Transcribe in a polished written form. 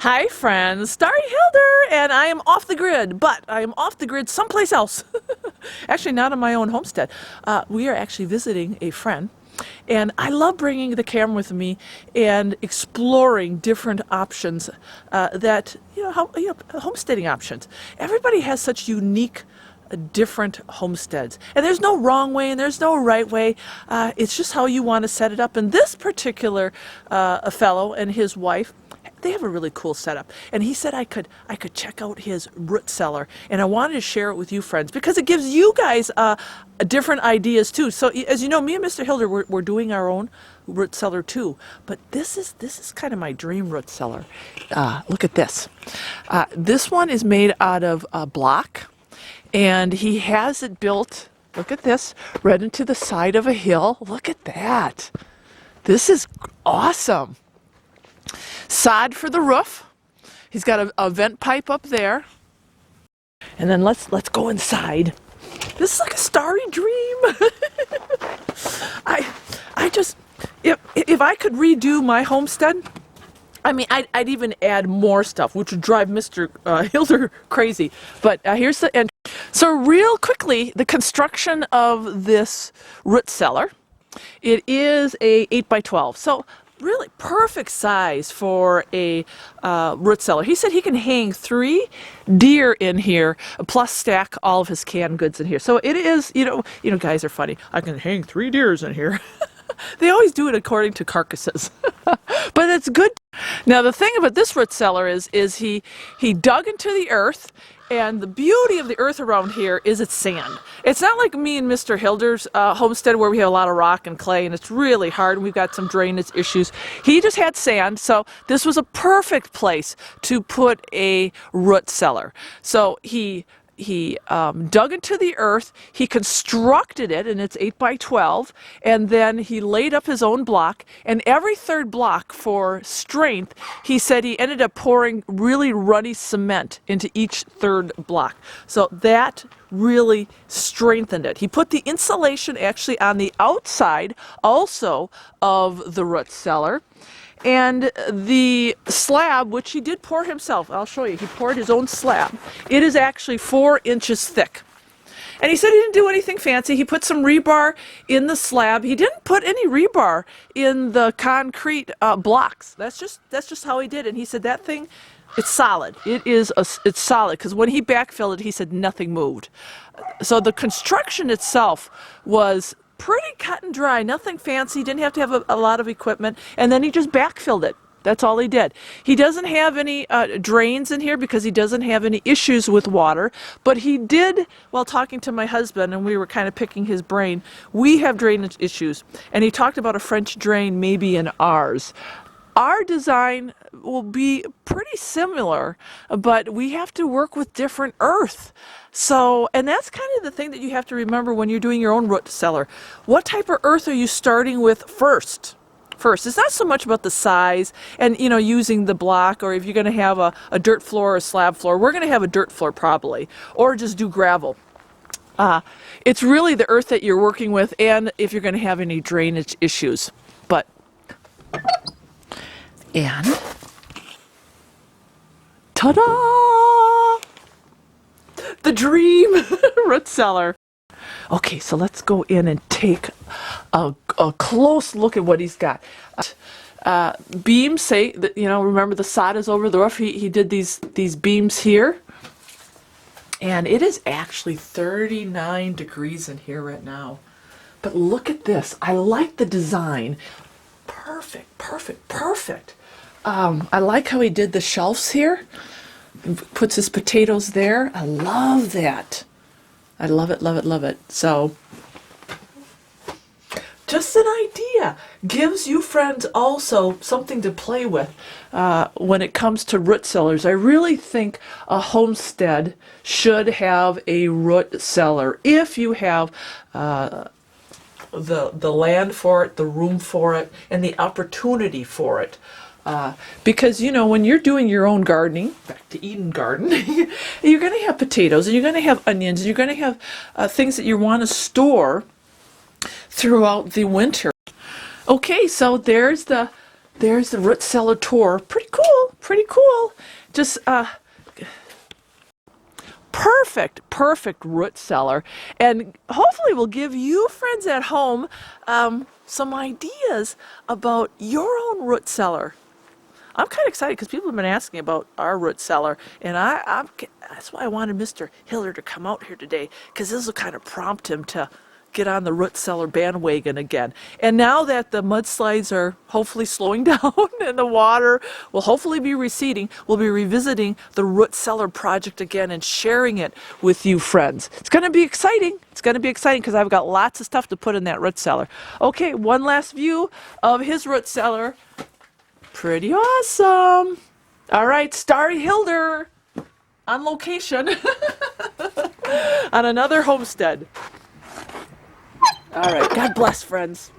Hi friends, Starry Hilder, and I am off the grid, but I am off the grid someplace else. Actually, not on my own homestead. We are actually visiting a friend, and I love bringing the camera with me and exploring different options homesteading options. Everybody has such unique different homesteads, and there's no wrong way and there's no right way. It's just how you want to set it up. And this particular fellow and his wife, they have a really cool setup, and he said I could check out his root cellar, and I wanted to share it with you friends because it gives you guys different ideas too. So as you know, me and Mr. Hilder, we're doing our own root cellar too, but this is kind of my dream root cellar. Look at this. This one is made out of block, and he has it built, look at this, right into the side of a hill. Look at that. This is awesome. Sod for the roof. He's got a vent pipe up there. And then let's go inside. This is like a starry dream. I just, if I could redo my homestead, I mean, I'd even add more stuff, which would drive Mr. Hilder crazy. But here's the end. So real quickly, the construction of this root cellar. It is a 8x12. So really perfect size for a root cellar. He said he can hang 3 deer in here, plus stack all of his canned goods in here. So it is, you know, guys are funny. I can hang 3 deers in here. They always do it according to carcasses, but it's good. Now the thing about this root cellar is he dug into the earth, and the beauty of the earth around here is it's sand. It's not like me and Mr. Hilder's homestead where we have a lot of rock and clay, and it's really hard, and we've got some drainage issues. He just had sand, so this was a perfect place to put a root cellar. So he dug into the earth, he constructed it, and it's 8x12, and then he laid up his own block, and every third block for strength, he said he ended up pouring really runny cement into each third block. So that really strengthened it. He put the insulation actually on the outside also of the root cellar. And the slab, which he did pour himself, I'll show you, he poured his own slab. It is actually 4 inches thick. And he said he didn't do anything fancy. He put some rebar in the slab. He didn't put any rebar in the concrete blocks. That's just how he did it. And he said that thing, it's solid. It's solid, because when he backfilled it, he said nothing moved. So the construction itself was pretty cut and dry, nothing fancy, didn't have to have a lot of equipment, and then he just backfilled it. That's all he did. He doesn't have any drains in here because he doesn't have any issues with water, but he did, while talking to my husband, and we were kind of picking his brain, we have drainage issues, and he talked about a French drain maybe in ours. Our design will be pretty similar, but we have to work with different earth. So, and that's kind of the thing that you have to remember when you're doing your own root cellar. What type of earth are you starting with first? It's not so much about the size and, you know, using the block, or if you're going to have a dirt floor or a slab floor. We're going to have a dirt floor probably, or just do gravel. It's really the earth that you're working with, and if you're going to have any drainage issues. And ta-da! The dream root cellar. Okay, so let's go in and take a close look at what he's got. Beams, say that, you know, remember the sod is over the roof. He did these beams here, and it is actually 39 degrees in here right now. But look at this. I like the design. Perfect. I like how he did the shelves here. Puts his potatoes there. I love that. I love it. So, just an idea. Gives you friends also something to play with when it comes to root cellars. I really think a homestead should have a root cellar if you have the land for it, the room for it, and the opportunity for it. Because, you know, when you're doing your own gardening, back to Eden Garden, you're going to have potatoes, and you're going to have onions, and you're going to have things that you want to store throughout the winter. Okay, so there's the root cellar tour. Pretty cool. pretty cool. Just perfect root cellar, and hopefully will give you friends at home some ideas about your own root cellar. I'm kind of excited because people have been asking about our root cellar, and that's why I wanted Mr. Hiller to come out here today, because this will kind of prompt him to get on the root cellar bandwagon again. And now that the mudslides are hopefully slowing down and the water will hopefully be receding, we'll be revisiting the root cellar project again and sharing it with you friends. It's going to be exciting. It's going to be exciting because I've got lots of stuff to put in that root cellar. Okay, one last view of his root cellar. Pretty awesome. All right, Starry Hilder on location on another homestead. All right, God bless, friends.